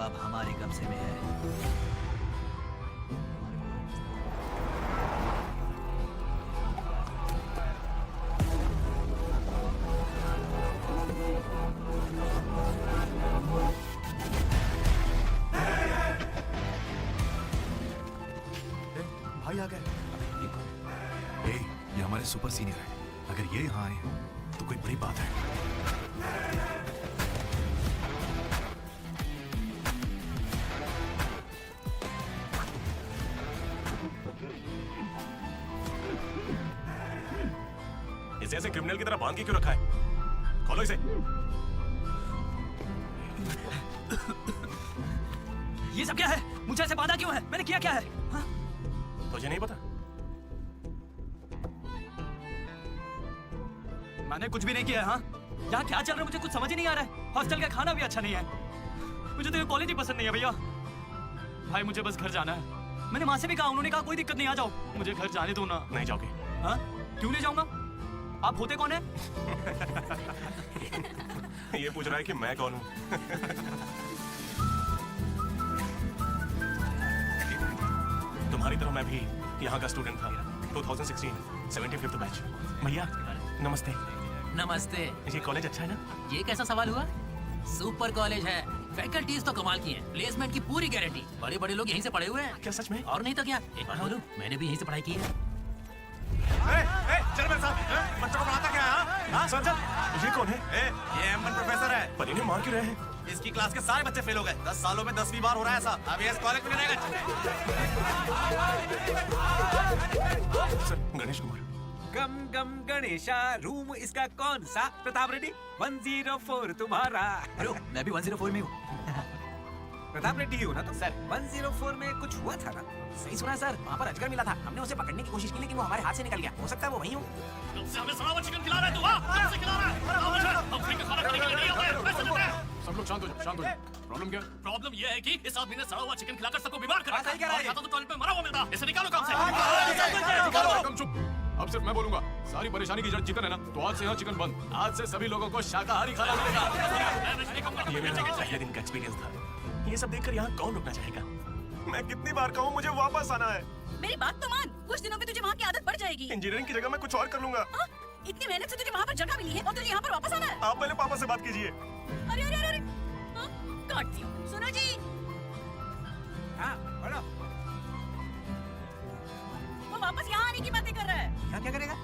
अब हमारे कब्जे में है। भाई आ गए। ये हमारे सुपर सीनियर है। अगर ये यहाँ आए तो कोई बड़ी बात है। इसे ऐसे क्रिमिनल की तरह बांध के क्यों रखा है? खोलो इसे। ये सब क्या है? मुझे ऐसे बांधा क्यों है? मैंने किया क्या है? हाँ? तुझे नहीं पता? मैंने कुछ भी नहीं किया है। हाँ? यहाँ क्या चल रहा है मुझे कुछ समझ ही नहीं आ रहा है। हॉस्टल का खाना भी अच्छा नहीं है। मुझे तो ये कॉलेज ही पसंद नहीं है भैया। भाई मुझे बस घर जाना है। मैंने माँ से भी कहा, उन्होंने कहा कोई दिक्कत नहीं, आ जाओ। मुझे घर जाने दो ना। नहीं जाओगे? हाँ? क्यों नहीं जाऊंगा? आप होते कौन है? ये पूछ रहा है कि मैं कौन हूँ। तुम्हारी तरह मैं भी यहाँ का स्टूडेंट था। 2016 75th बैच। भैया नमस्ते। नमस्ते। ये कॉलेज अच्छा है ना? ये कैसा सवाल हुआ? सुपर कॉलेज है। फैकल्टीज तो कमाल की हैं। प्लेसमेंट की पूरी गारंटी। बड़े बड़े लोग यहीं से पढ़े हुए हैं। क्या सच में? और नहीं तो क्या। एक बात बोलूं, मैंने भी यहीं से पढ़ाई की है। चल मेरे साथ। बच्चों को पढ़ाता क्या है? हाँ? सर ये कौन है? ये एमन प्रोफेसर है। पर इन्हें मार क्यों रहे हैं? इसकी क्लास के सारे बच्चे फेल हो गए। 10 सालों में 10वीं बार हो रहा है ऐसा। अब ये इस कॉलेज में नहीं रहेगा। सर गणेश कुमार। गम गम गणेशा। रूम इसका कौन सा? प्रताप रेड्डी 104 तुम्हारा। हेलो, मैं भी 104 में हूँ। प्रताप रेड्डी हो ना तुम? सर 104 में कुछ हुआ था ना? सही सुना है सर। वहाँ पर अजगर मिला था। हमने उसे पकड़ने की कोशिश की लेकिन वो हमारे हाथ से निकल गया। हो सकता है वो वही हो। तुमसे हमें सड़ा हुआ चिकन खिला रहा है तू? हाँ? कब से खिला रहा है? हम फ्री का खाना खाने के लिए नहीं होते। पैसे देते हैं। सब लोग शांत हो जाओ, शांत हो जाओ। प्रॉब्लम क्या है? प्रॉब्लम ये है कि इस आदमी ने सड़ा हुआ चिकन खिलाकर सबको बीमार कर रखा सही कह रहा है। है। तो टॉयलेट में मरा हुआ मिलता। इसे निकालो काम से। कम चुप। अब सिर्फ मैं बोलूंगा। सारी परेशानी की जड़ चिकन है ना, तो आज से यहाँ चिकन बंद। आज से सभी लोगों को शाकाहारी खाना मिलेगा। ये मेरा पहले दिन का एक्सपीरियंस था। ये सब देखकर यहाँ कौन रुकना चाहेगा? मैं कितनी बार कहूँ मुझे वापस आना है। मेरी बात तो मान, कुछ दिनों में तुझे वहाँ की आदत पड़ जाएगी। इंजीनियरिंग की जगह मैं कुछ और कर लूंगा। हाँ? इतनी मेहनत से तुझे वहाँ पर जगह मिली है और तुझे यहाँ पर वापस आना है? आप पहले पापा से बात कीजिए। अरे अरे अरे, हाँ? काट दिया। सुनो जी, हाँ बोलो। वो वापस यहाँ आने की बातें कर रहा है। क्या क्या करेगा?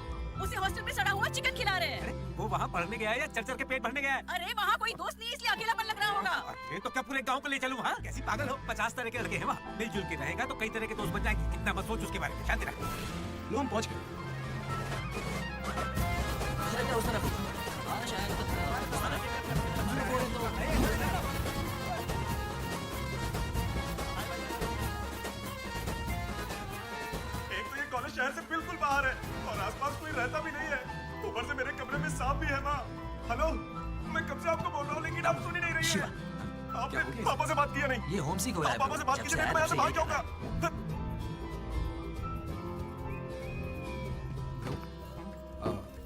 उसे हॉस्टल में सड़ा हुआ चिकन खिला रहे हैं। अरे वो वहाँ पढ़ने गया है या चर के पेट भरने गया है? अरे वहाँ कोई दोस्त नहीं, इसलिए अकेलापन लग रहा होगा। अरे तो क्या पूरे गांव को ले चलूं? हाँ कैसी पागल हो? 50 तरह के लड़के हैं वहाँ। मिलजुल के रहेगा तो कई तरह के दोस्त बन जाएंगे। कितना मत सोच उसके बारे में। शांति रख। लो हम पहुंच गए। मुझे लगता है उस तरफ होगा। हाँ, शायद उस एक तो ये कॉलेज शहर से बिल्कुल बाहर है और आसपास कोई रहता भी नहीं है। ऊपर से मेरे कमरे में सांप भी है माँ। हेलो, मैं कब से आपको बोल रहा हूँ लेकिन आप सुन ही नहीं रही है। आपने पापा से बात किया नहीं? ये होम सिक हो रहा है। पापा से बात कीजिए, मैं यहाँ से भाग जाऊंगा।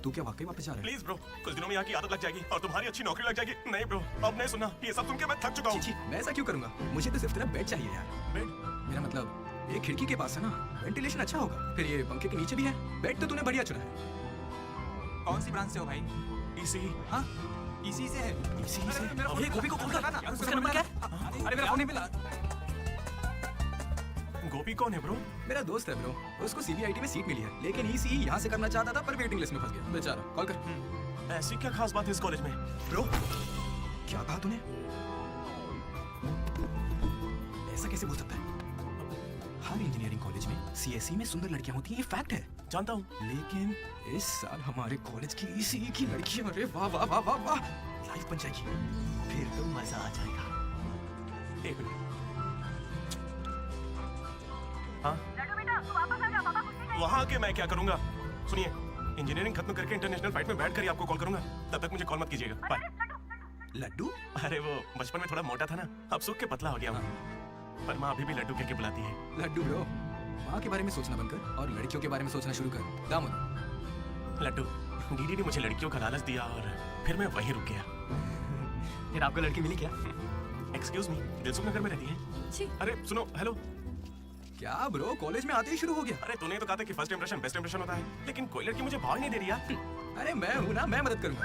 तू क्या वाकई वापस जा रहा है? प्लीज ब्रो, कुछ दिनों में यहाँ की आदत लग जाएगी और तुम्हारी अच्छी नौकरी लग जाएगी। नहीं ब्रो, अब नहीं सुनना। ये सब सुन के मैं थक चुका हूँ। मैं ऐसा क्यों करूंगा? मुझे तो सिर्फ तेरा बेड चाहिए यार। बेड? मेरा मतलब ये खिड़की के पास है ना, वेंटिलेशन अच्छा होगा। फिर ये पंखे के नीचे भी है। बेड तो तूने बढ़िया चुना है। कौन सी ब्रांच से हो भाई? इसी हाँ इसी से है। इसी से। अरे ये गोभी को कॉल कर। ना। उसका नंबर क्या है? अरे मेरा फोन नहीं मिला। गोपी कौन है ब्रो? मेरा दोस्त है ब्रो। उसको सीबीआईटी में सीट मिली है लेकिन ईसी यहाँ से करना चाहता था पर वेटिंग लिस्ट में फंस गया बेचारा। कॉल कर। ऐसी क्या खास बात है इस कॉलेज में? ब्रो क्या कहा तूने? ऐसा कैसे बोल सकता है? हर इंजीनियरिंग कॉलेज में सीएसई में सुंदर लड़कियां होती हैं, ये फैक्ट है। जानता हूँ। लेकिन इस साल हमारे कॉलेज की ईसी की लड़कियां, अरे वाह वाह वाह वाह वाह, लाइफ बन जाएगी। फिर तो मजा आ जाएगा। एक मिनट। हाँ? वहाँ आके मैं क्या करूँगा? सुनिए, इंजीनियरिंग खत्म करके इंटरनेशनल फ्लाइट में बैठ कर ही आपको कॉल करूंगा। तब तक मुझे कॉल मत कीजिएगा। बाय। लड्डू? अरे वो बचपन में थोड़ा मोटा था ना, अब सूख के पतला हो गया हूँ। पर माँ अभी भी लड्डू कह के बुलाती है। लड्डू ब्रो, माँ के बारे में सोचना बंद कर और लड़कियों के बारे में सोचना शुरू कर। दामोदर। लड्डू, डीडी ने मुझे लड़कियों का लालच दिया और फिर मैं वहीं रुक गया। फिर आपको लड़की मिली क्या? एक्सक्यूज मी, दिलसुख नगर में रहती है? छी। अरे सुनो, हेलो। क्या ब्रो, कॉलेज में आते ही शुरू हो गया? अरे तूने तो कहा था कि फर्स्ट इंप्रेशन बेस्ट इंप्रेशन होता है, लेकिन कोई लड़की मुझे भाग नहीं दे रही यार। अरे मैं हूँ ना, मैं मदद करूंगा।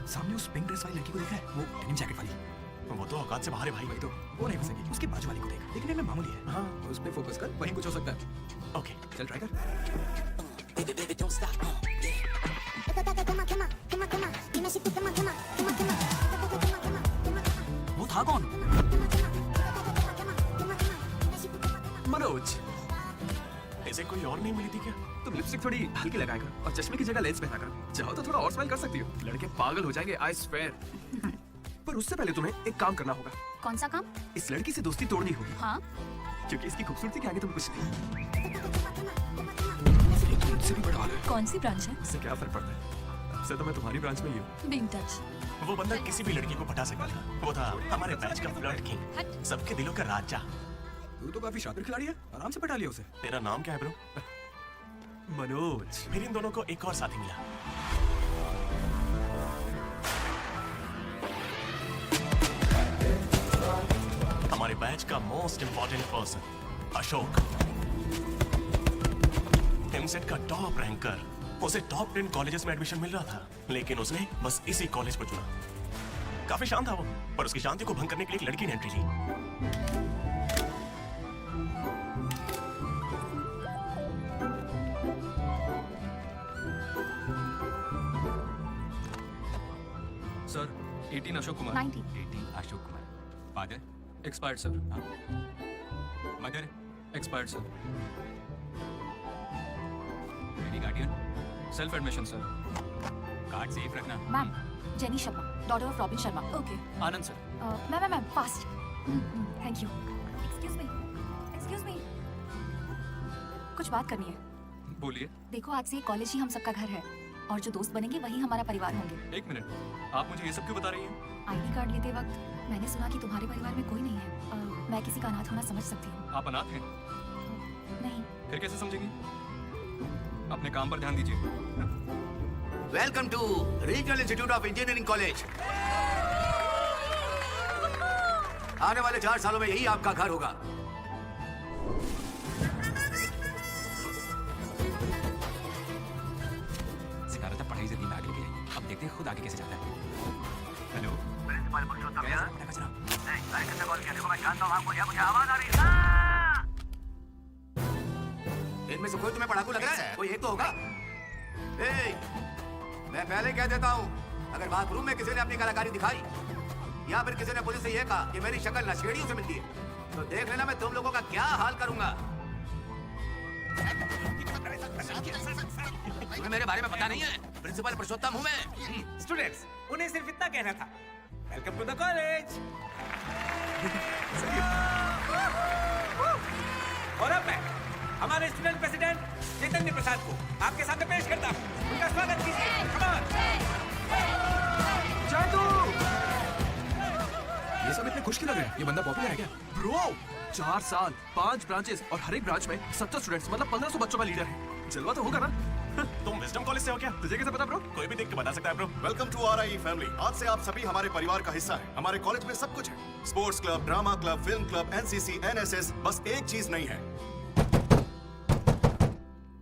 सामने उस पिंक ड्रेस वाली लड़की को देख रहा है? वो डेनिम जैकेट वाली। वो तो औकात से बाहर है भाई। वही तो, वो नहीं फंसेगी। उसके बाजू वाली को देख, दिखने में मामूली है। हाँ, उस पे फोकस कर, वहीं कुछ हो सकता है। ओके, चल ट्राई कर। वो था कौन? मनोज, इसे कोई और नहीं मिली थी क्या? तुम लिपस्टिक थोड़ी हल्की लगाया कर और चश्मे की जगह लेंस पहना कर। चाहो तो थोड़ा और स्माइल कर सकती हो। लड़के पागल हो जाएंगे, आई स्वेयर। पर उससे पहले तुम्हें एक काम करना होगा। कौन सा काम? इस लड़की से दोस्ती तोड़नी होगी, हाँ क्योंकि इसकी खूबसूरती के आगे तुम कुछ नहीं। ये तो मुझसे भी बड़ा हाल है। कौन सी ब्रांच है? इससे क्या फर्क पड़ता है? अब से तो मैं तुम्हारी ब्रांच में ही हूँ। Being touch. वो बंदा किसी भी लड़की को पटा सकता था। वो था हमारे बैच का फ्लर्ट किंग, सबके दिलों का राजा। तू तो काफी शातिर खिलाड़ी है, आराम से पटा लिया उसे। तेरा नाम क्या है ब्रो? मनोज। फिर इन दोनों को एक और साथी मिला। हमारे बैच का most important person Ashok, EAMCET का टॉप रैंकर। उसे टॉप 10 कॉलेजेस में एडमिशन मिल रहा था, लेकिन उसने बस इसी कॉलेज को चुना। काफी शांत था वो, पर उसकी शांति को भंग करने के लिए एक लड़की ने एंट्री ली। Sir, 18 Ashok Kumar. 90। 18 Ashok Kumar. Father? Expired sir. Mother? Expired sir. मेरी guardian? Self admission sir. Card safe रखना। Ma'am, Jenny Sharma, daughter of Robin Sharma. Okay. Anand sir. Ma'am fast. Thank you. Excuse me. कुछ बात करनी है। बोलिए। देखो, आज से कॉलेज ही हम सबका घर है और जो दोस्त बनेंगे वही हमारा परिवार होंगे। एक मिनट, आप मुझे ये सब क्यों बता रही हैं? आईडी कार्ड लेते वक्त मैंने सुना कि तुम्हारे परिवार में कोई नहीं है। मैं किसी का अनाथ होना समझ सकती हूँ। आप अनाथ हैं? नहीं। फिर कैसे समझेंगी? अपने काम पर ध्यान दीजिए। Welcome to regional institute of engineering college. आने वाले 4 सालों में यही आपका घर होगा। सिखा रहा था पढ़ाई से दिन आगे लेके जाएंगे। अब देखते हैं खुद आगे कैसे जाता है। हेलो इनमें से कोई तुम्हें पढ़ाकू लग रहा है? कोई एक तो होगा। मैं पहले कह देता हूँ, अगर बाथरूम में किसी ने अपनी कलाकारी दिखाई या फिर किसी ने पुलिस से यह कहा कि मेरी शक्ल नशेड़ियों से मिलती है, तो देख लेना मैं तुम लोगों का क्या हाल करूंगा। तुम्हें मेरे बारे में पता नहीं है? प्रिंसिपल पुरुषोत्तम हूँ मैं। स्टूडेंट्स, उन्हें सिर्फ इतना कहना था। Welcome to the college. और अब मैं हमारे स्टूडेंट प्रेसिडेंट चैतन्य प्रसाद को आपके सामने पेश करता हूँ। उनका स्वागत कीजिए। Come on। ये सब इतने खुश क्यों लग रहे हैं? ये बंदा पॉपुलर है क्या? ब्रो, 4 साल, 5 ब्रांचेस और हर एक ब्रांच में 70 स्टूडेंट्स, मतलब 1500 बच्चों का लीडर है। जलवा तो होगा ना? तुम विजडम कॉलेज से हो क्या? तुझे कैसे पता ब्रो? कोई भी देख के बता सकता है bro. Welcome to RIE family. आज से आप सभी हमारे परिवार का हिस्सा हैं। हमारे कॉलेज में सब कुछ है, sports club, drama club, film club, NCC, NSS। बस एक चीज नहीं है,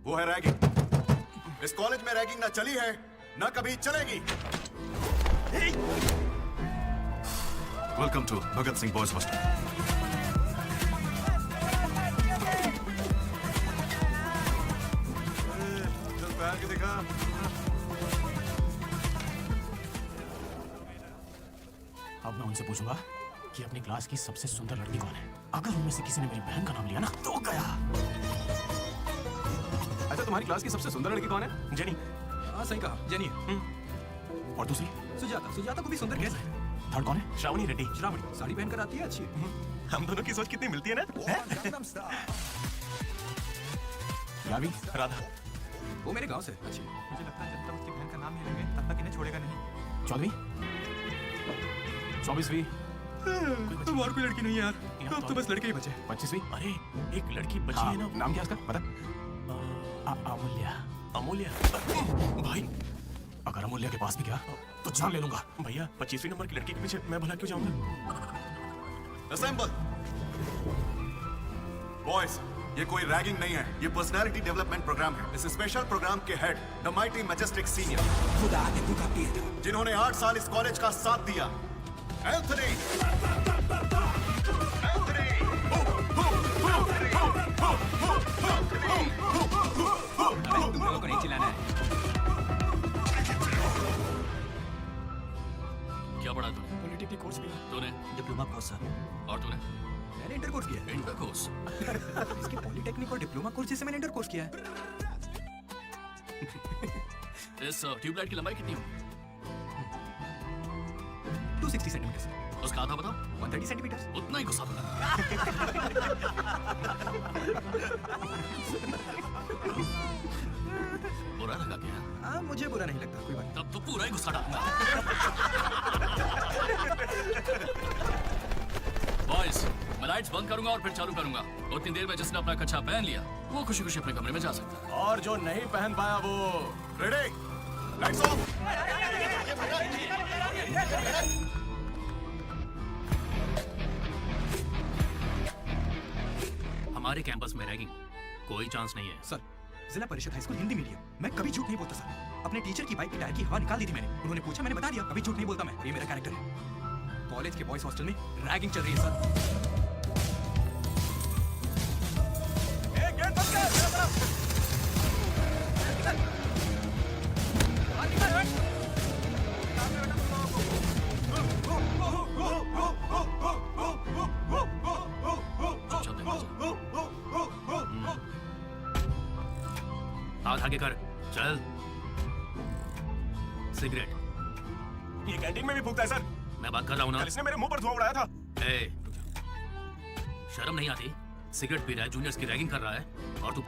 वो है रैगिंग। इस कॉलेज में रैगिंग ना चली है, ना कभी चलेगी। Welcome to Bhagat Singh boys hostel. दिखा। अब मैं उनसे पूछूंगा कि अपनी क्लास की सबसे सुंदर लड़की कौन है। अगर उनमें से किसी ने मेरी बहन का नाम लिया ना तो गया। अच्छा, तुम्हारी क्लास की सबसे सुंदर लड़की कौन है? जेनी। हाँ, सही कहा, जेनी है। और दूसरी? सुजाता। सुजाता को भी सुंदर कैसे है? थर्ड कौन है? श्रावणी रेड्डी। श्रावणी साड़ी पहनकर आती है, अच्छी है। हम दोनों की सोच कितनी मिलती है ना? यावी, राधा। वो मेरे गांव से अच्छी। मुझे लगता है जब तक उसकी बहन का नाम नहीं लेंगे तब तक इन्हें छोड़ेगा नहीं। 14वीं, 24वीं। तुम और कोई लड़की नहीं है यार, अब तो बस लड़के ही बचे। 25वीं। अरे एक लड़की बची है ना, नाम क्या उसका? पता? अमूल्य। अमूल्य। भाई अगर अमूल्य के पास भी गया तो जान ले लूंगा। भैया 25वीं नंबर की लड़की के पीछे मैं भला क्यों जाऊंगा? असेंबल बॉयज, ये कोई रैगिंग नहीं है, ये पर्सनालिटी डेवलपमेंट प्रोग्राम है। इस स्पेशल प्रोग्राम के head the mighty majestic senior, खुदा ने भूखा पिए जिन्होंने 8 साल इस कॉलेज का साथ दिया, एंथनी। तुम लोगों को नहीं चिल्लाना है। क्या पढ़ा तूने? पॉलिटेक्निक कोर्स भी तूने? Diploma course sir. और तूने? मैंने इंटर कोर्स किया है। Inter course. इसके पॉलिटेक्निक और डिप्लोमा कोर्स से मैंने इंटर कोर्स किया है। इस ट्यूबलाइट की लंबाई कितनी होगी? 260 सेंटीमीटर। उसका आधा बताओ। 130 सेंटीमीटर। उतना ही गुस्सा था। बुरा लगा क्या? हाँ, मुझे बुरा नहीं लगता, कोई बात नहीं। तब तो पूरा ही गुस्सा डालूंगा। बॉयज, मैं लाइट्स बंद करूंगा और फिर चालू करूंगा। उतनी देर में जिसने अपना कच्छा पहन लिया वो खुशी खुशी अपने कमरे में जा सकता है। और जो नहीं पहन पाया वो रेडी, लाइट्स ऑफ। हमारे कैंपस में रैगिंग कोई चांस नहीं है। सर, जिला परिषद हाई स्कूल हिंदी मीडियम। मैं कभी झूठ नहीं बोलता सर। अपने टीचर की बाइक की टायर की हवा निकाल दी थी मैंने। उन्होंने पूछा, मैंने बता दिया। कभी झूठ नहीं बोलता मैं, ये मेरा कैरेक्टर है। कॉलेज के बॉयज हॉस्टल में रैगिंग चल रही है सर। हाथ आगे कर, चल। सिगरेट। ये कैंटीन में भी फूकता है सर। मैं बात कर रहा हूँ ना। कल इसने मेरे मुंह पर धुआं उड़ाया था। ए, शर्म नहीं आती? सिगरेट पी रहा है, जूनियर्स की रैगिंग कर रहा है और तू